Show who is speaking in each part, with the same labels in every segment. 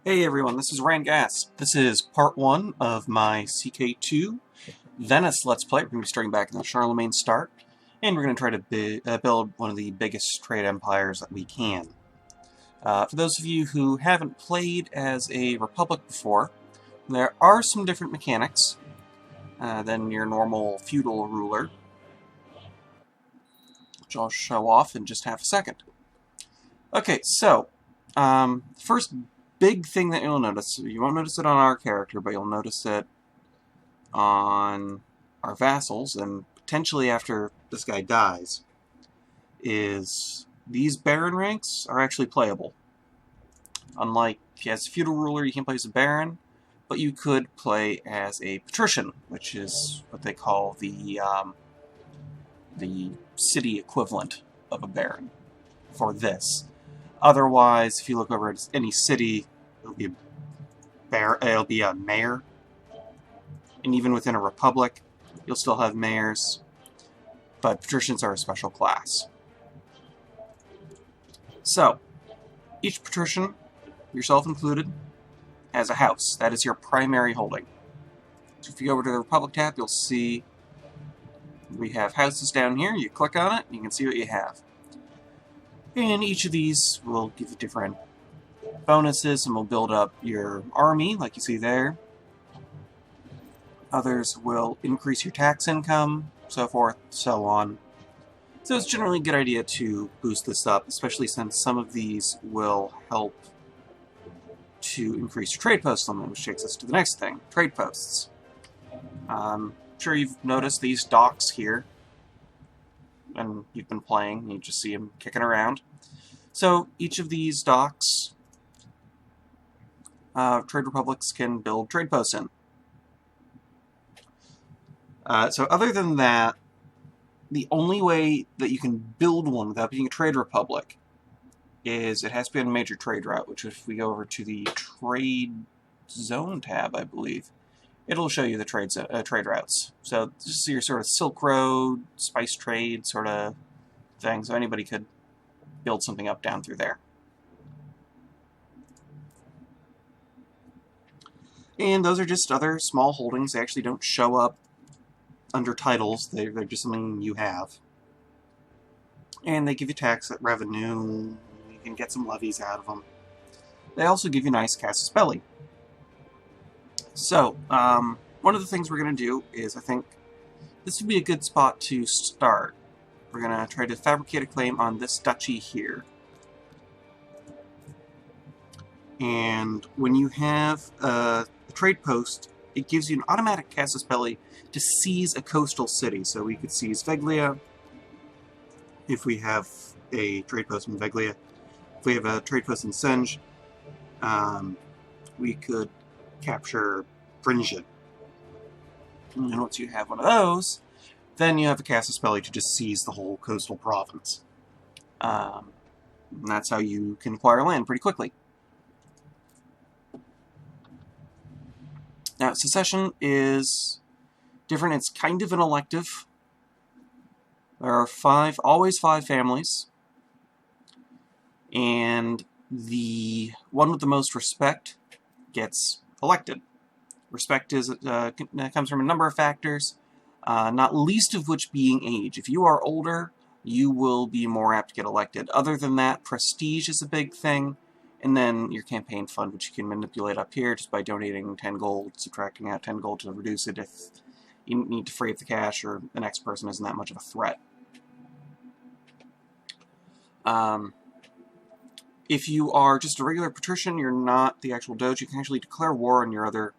Speaker 1: Hey everyone, this is Ryan Gass. This is part 1 of my CK2 Venice Let's Play. We're going to be starting back in the Charlemagne start, and we're going to try to build one of the biggest trade empires that we can. For those of you who haven't played as a republic before, there are some different mechanics than your normal feudal ruler, which I'll show off in just half a second. Okay, so, first big thing that you'll notice, you won't notice it on our character, but you'll notice it on our vassals, and potentially after this guy dies, is these baron ranks are actually playable. Unlike, as a feudal ruler, you can't play as a baron, but you could play as a patrician, which is what they call the city equivalent of a baron for this. Otherwise, if you look over at any city, it'll be a mayor. And even within a republic, you'll still have mayors, but patricians are a special class. So, each patrician, yourself included, has a house. That is your primary holding. So if you go over to the Republic tab, you'll see we have houses down here. You click on it, and you can see what you have. And each of these will give you different bonuses, and will build up your army, like you see there. Others will increase your tax income, so forth, so on. So it's generally a good idea to boost this up, especially since some of these will help to increase your trade post limit, which takes us to the next thing, trade posts. I'm sure you've noticed these docks here, and you've been playing, you just see them kicking around. So each of these docks, trade republics can build trade posts in. So other than that, the only way that you can build one without being a trade republic is it has to be on a major trade route, which if we go over to the trade zone tab, I believe, it'll show you the trade routes. So this is your sort of Silk Road, spice trade sort of thing, so anybody could build something up down through there. And those are just other small holdings. They actually don't show up under titles. They're just something you have. And they give you tax revenue. You can get some levies out of them. They also give you nice casus belli. So, one of the things we're going to do is, I think, this would be a good spot to start. We're going to try to fabricate a claim on this duchy here. And when you have a trade post, it gives you an automatic casus belli to seize a coastal city. So we could seize Veglia if we have a trade post in Veglia. If we have a trade post in Senge, we could capture Fringid. And once you have one of those, then you have a casus belli to just seize the whole coastal province. And that's how you can acquire land pretty quickly. Now, secession is different. It's kind of an elective. There are always five families. And the one with the most respect gets elected. Respect comes from a number of factors, not least of which being age. If you are older, you will be more apt to get elected. Other than that, prestige is a big thing. And then your campaign fund, which you can manipulate up here just by donating 10 gold, subtracting out 10 gold to reduce it if you need to free up the cash or the next person isn't that much of a threat. If you are just a regular patrician, you're not the actual doge, you can actually declare war on your other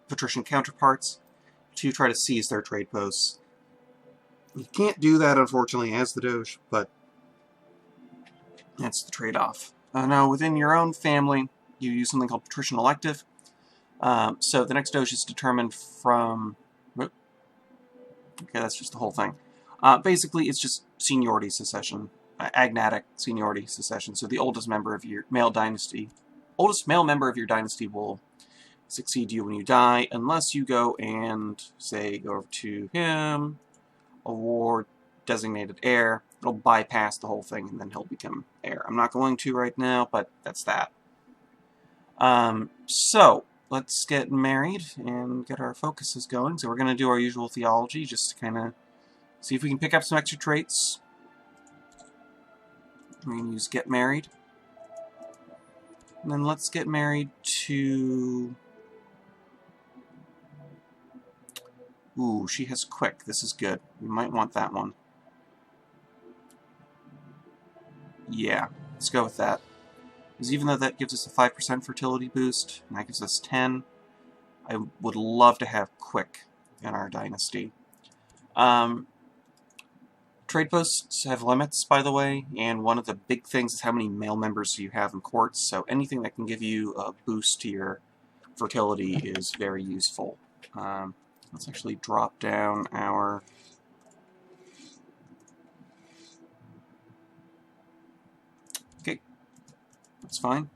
Speaker 1: patrician counterparts to try to seize their trade posts. You can't do that, unfortunately, as the doge, but that's the trade-off. Now, within your own family, you use something called patrician elective. So the next doge is determined from... Okay, that's just the whole thing. Basically, it's just seniority succession. Agnatic seniority succession. So the oldest member of your male member of your dynasty will succeed you when you die, unless you go and, say, go over to him, award designated heir. It'll bypass the whole thing, and then he'll become heir. I'm not going to right now, but that's that. So, let's get married and get our focuses going. So we're going to do our usual theology, just to kind of see if we can pick up some extra traits. We're going to use get married. And then let's get married to... Ooh, she has quick. This is good. We might want that one. Yeah, let's go with that. Because even though that gives us a 5% fertility boost, and that gives us 10, I would love to have quick in our dynasty. Trade posts have limits, by the way, and one of the big things is how many male members you have in courts, so anything that can give you a boost to your fertility is very useful. Let's actually drop down our... Okay, that's fine.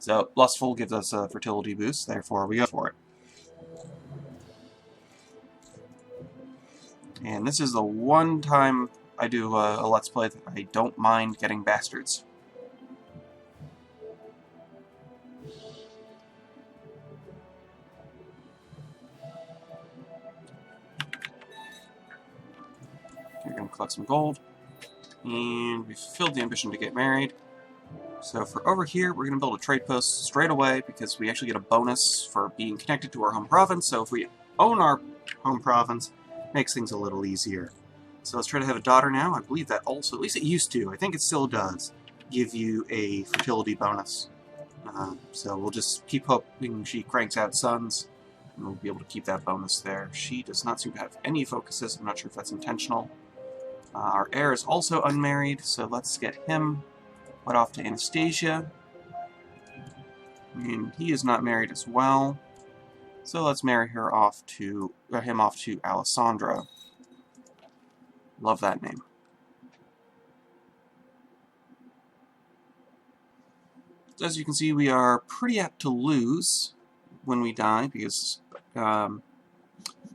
Speaker 1: So, Lustful gives us a fertility boost, therefore we go for it. And this is the one time I do a Let's Play that I don't mind getting bastards. You're going to collect some gold. And we've fulfilled the ambition to get married. So for over here, we're going to build a trade post straight away because we actually get a bonus for being connected to our home province. So if we own our home province, it makes things a little easier. So let's try to have a daughter now. I believe that also, at least it used to, I think it still does, give you a fertility bonus. So we'll just keep hoping she cranks out sons, and we'll be able to keep that bonus there. She does not seem to have any focuses. I'm not sure if that's intentional. Our heir is also unmarried, so let's get him put off to Anastasia. And he is not married as well, so let's marry him off to Alessandra. Love that name. So as you can see, we are pretty apt to lose when we die because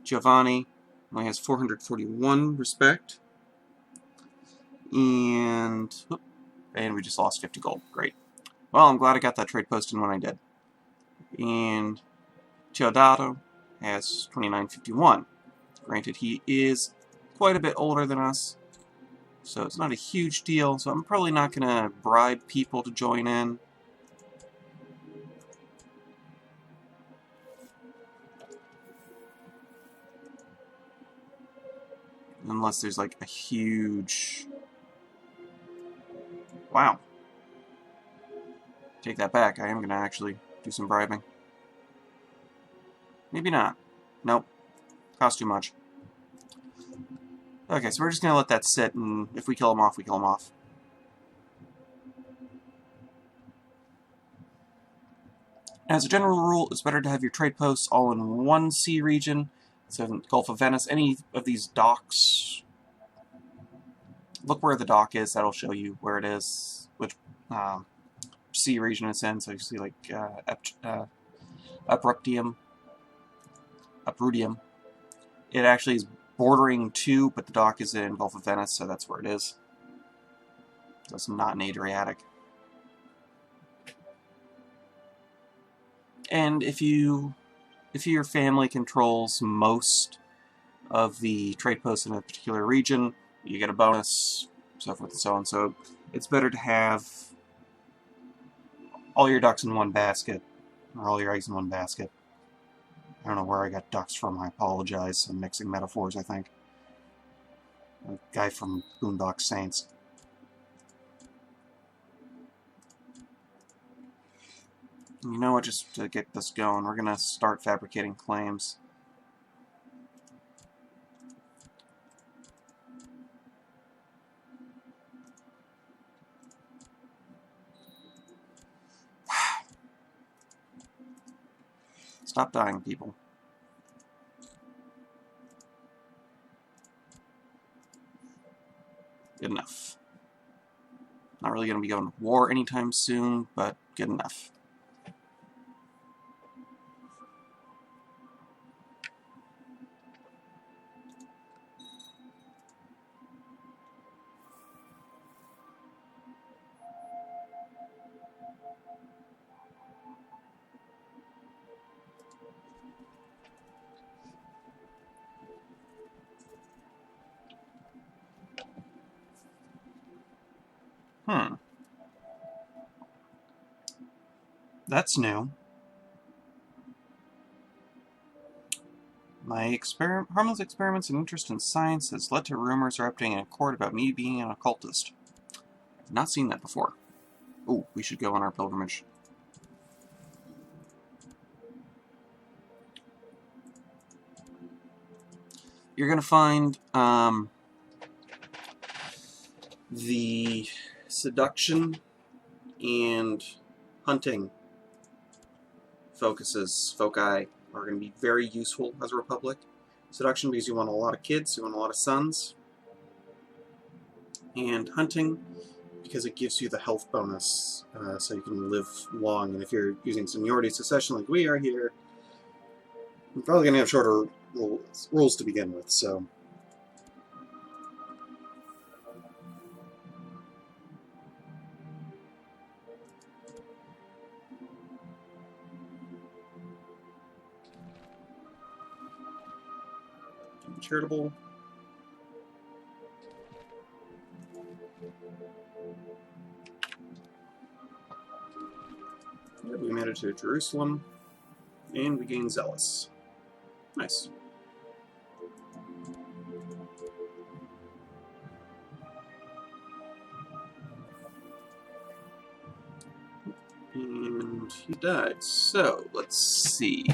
Speaker 1: Giovanni only has 441 respect. And we just lost 50 gold. Great. Well, I'm glad I got that trade post in when I did. And Teodato has 2951. Granted, he is quite a bit older than us, so it's not a huge deal. So I'm probably not going to bribe people to join in. Unless there's like a huge... Wow. Take that back. I am going to actually do some bribing. Maybe not. Nope. Cost too much. Okay, so we're just going to let that sit, and if we kill him off, we kill him off. As a general rule, it's better to have your trade posts all in one sea region. So in the Gulf of Venice, any of these docks, look where the dock is, that'll show you where it is, which sea region it's in. So you see like Upruptium. It actually is bordering to, but the dock is in Gulf of Venice, so that's where it is. So it's not an Adriatic. And if your family controls most of the trade posts in a particular region, you get a bonus, so forth and so on. So it's better to have all your ducks in one basket, or all your eggs in one basket. I don't know where I got ducks from, I apologize. I'm mixing metaphors, I think. A guy from Boondock Saints. You know what, just to get this going, we're going to start fabricating claims. Stop dying, people. Good enough. Not really going to be going to war anytime soon, but good enough. That's new. My harmless experiments and interest in science has led to rumors erupting in court about me being an occultist. I've not seen that before. Ooh, we should go on our pilgrimage. You're going to find the seduction and hunting foci are going to be very useful as a republic. Seduction because you want a lot of kids, you want a lot of sons. And hunting because it gives you the health bonus, so you can live long. And if you're using seniority succession like we are here, you're probably going to have shorter rules to begin with, so... Charitable. Yep, we made it to Jerusalem, and we gained Zealous. Nice. And he died. So, let's see.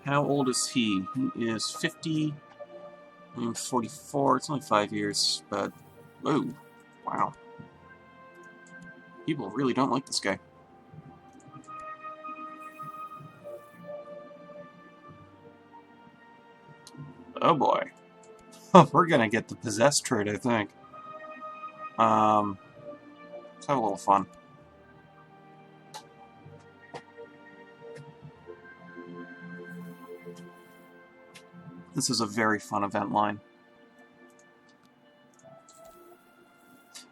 Speaker 1: How old is he? He is 50. I'm 44. It's only 5 years, but... Whoa. Wow. People really don't like this guy. Oh boy. We're gonna get the possessed trait, I think. Let's have a little fun. This is a very fun event line.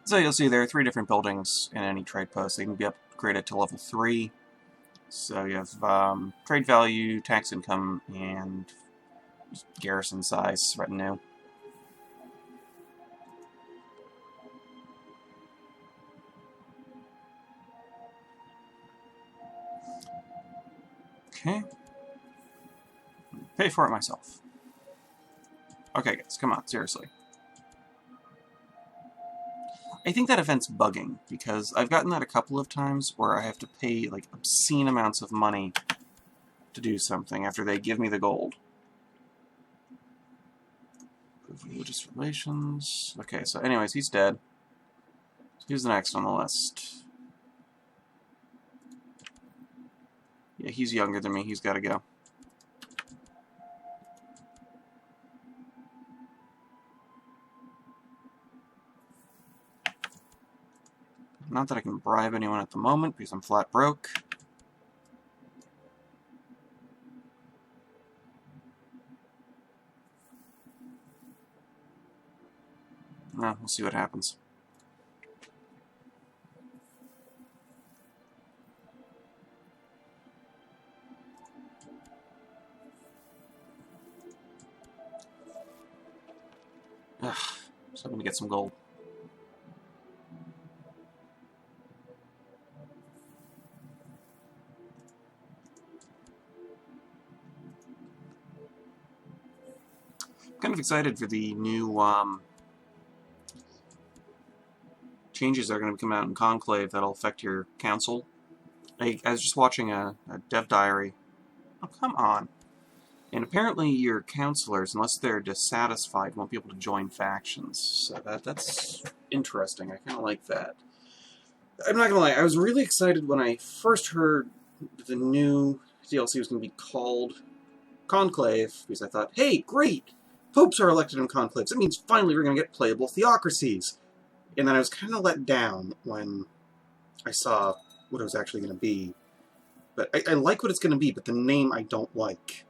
Speaker 1: So you'll see there are 3 different buildings in any trade post. They can be upgraded to level 3. So you have trade value, tax income, and garrison size, retinue. Okay. Pay for it myself. Okay, guys, come on, seriously. I think that event's bugging, because I've gotten that a couple of times where I have to pay, like, obscene amounts of money to do something after they give me the gold. Religious relations... Okay, so anyways, he's dead. Who's the next on the list? Yeah, he's younger than me, he's gotta go. Not that I can bribe anyone at the moment, because I'm flat broke. We'll see what happens. Ugh, so I'm gonna get some gold. Kind of excited for the new changes that are going to come out in Conclave that'll affect your council. I was just watching a dev diary. Oh, come on. And apparently your counselors, unless they're dissatisfied, won't be able to join factions. So that's interesting. I kind of like that. I'm not going to lie, I was really excited when I first heard that the new DLC was going to be called Conclave, because I thought, hey, great! Popes are elected in conclaves. That means finally we're going to get playable theocracies. And then I was kind of let down when I saw what it was actually going to be. But I like what it's going to be, but the name I don't like.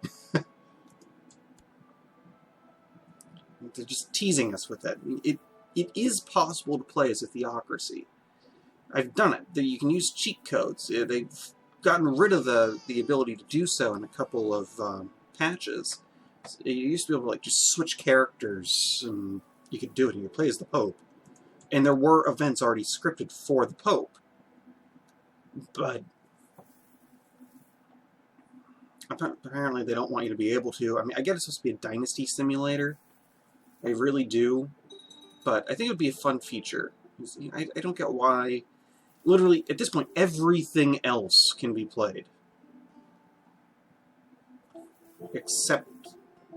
Speaker 1: They're just teasing us with that. It is possible to play as a theocracy. I've done it. You can use cheat codes. They've gotten rid of the ability to do so in a couple of patches. You used to be able to just switch characters, and you could do it, and you could play as the Pope. And there were events already scripted for the Pope. But apparently they don't want you to be able to. I mean, I get it's supposed to be a dynasty simulator. I really do. But I think it would be a fun feature. I don't get why. Literally, at this point, everything else can be played. Except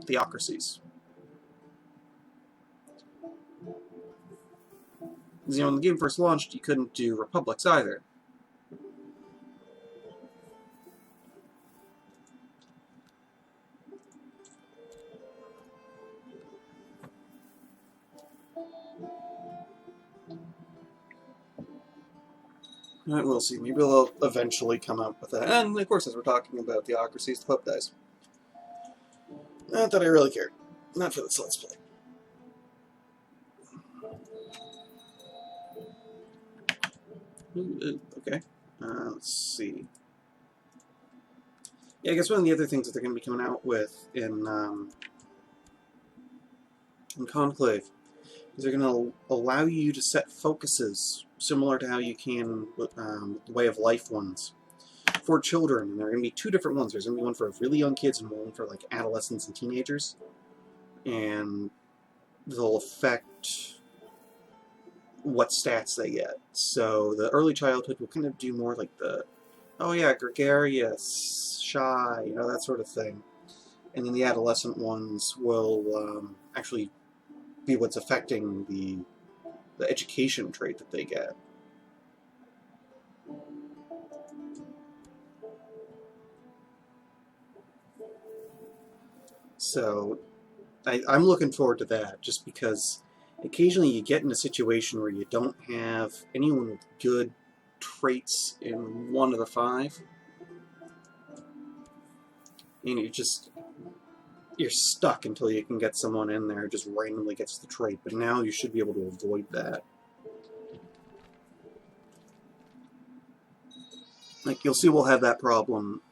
Speaker 1: theocracies. Because, when the game first launched, you couldn't do republics either. We'll see. Maybe they'll eventually come up with that. And, of course, as we're talking about theocracies, the Pope dies. Not that I really cared. Not for this Let's Play. Okay. Let's see. Yeah, I guess one of the other things that they're going to be coming out with in Conclave is they're going to allow you to set focuses similar to how you can with the Way of Life ones for children. And there are going to be two different ones. There's going to be one for really young kids and one for like adolescents and teenagers. And they'll affect what stats they get. So the early childhood will kind of do more like the, oh yeah, gregarious, shy, that sort of thing. And then the adolescent ones will actually be what's affecting the education trait that they get. So I'm looking forward to that, just because occasionally you get in a situation where you don't have anyone with good traits in one of the 5. And you're stuck until you can get someone in there who just randomly gets the trait. But now you should be able to avoid that. Like, you'll see we'll have that problem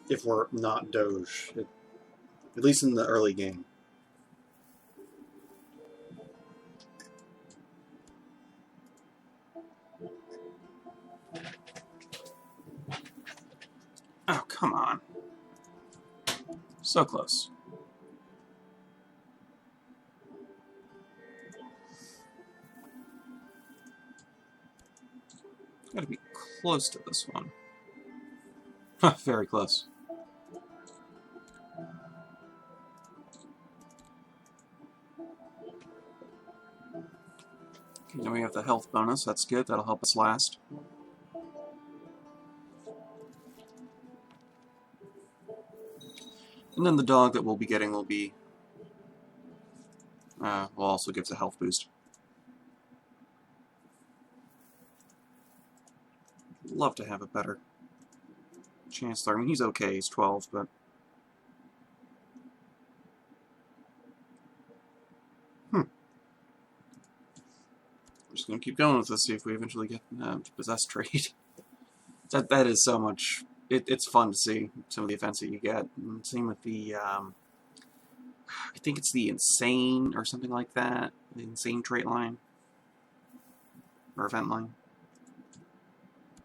Speaker 1: if we're not Doge, at least in the early game. Oh, come on. So close. Gotta be close to this one. Very close. Okay, now we have the health bonus. That's good. That'll help us last. And then the dog that we'll be getting will be will also gives a health boost. Love to have a better Chancellor. I mean, he's okay. He's 12, but I'm just gonna keep going with this. See if we eventually get possessed trait. that is so much. It's fun to see some of the events that you get. And same with the, I think it's the Insane or something like that. The Insane trait line. Or event line.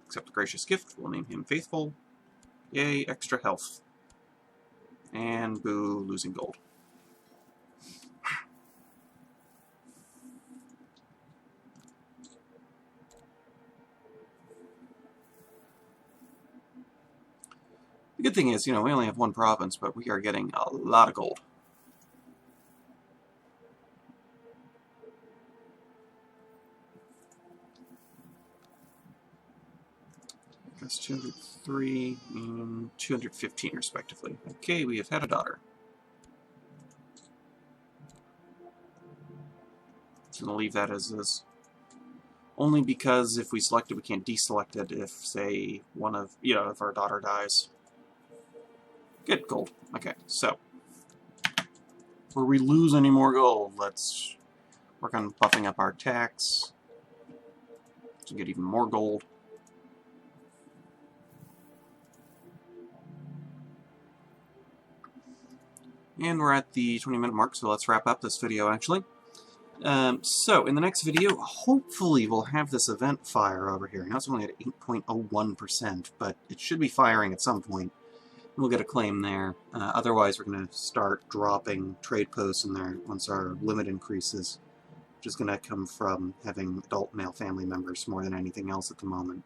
Speaker 1: Accept the gracious gift. We'll name him Faithful. Yay, extra health. And boo, losing gold. The good thing is, we only have one province, but we are getting a lot of gold. That's 203 and 215, respectively. Okay, we have had a daughter. So I'm going to leave that as is. Only because if we select it, we can't deselect it if, say, one of, if our daughter dies. Good, gold. Okay, so before we lose any more gold, let's work on buffing up our tax to get even more gold. And we're at the 20-minute mark, so let's wrap up this video, actually. So, in the next video, hopefully we'll have this event fire over here. Now it's only at 8.01%, but it should be firing at some point. we'll get a claim there. Otherwise, we're going to start dropping trade posts in there once our limit increases, which is going to come from having adult male family members more than anything else at the moment.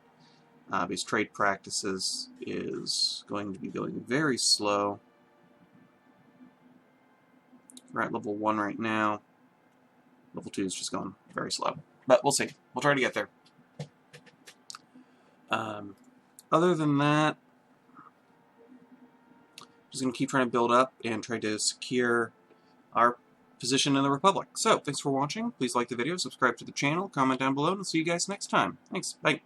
Speaker 1: Because trade practices is going to be going very slow. We're at level 1 right now. Level 2 is just going very slow. But we'll see. We'll try to get there. Other than that, just going to keep trying to build up and try to secure our position in the Republic. So, thanks for watching. Please like the video, subscribe to the channel, comment down below, and see you guys next time. Thanks. Bye.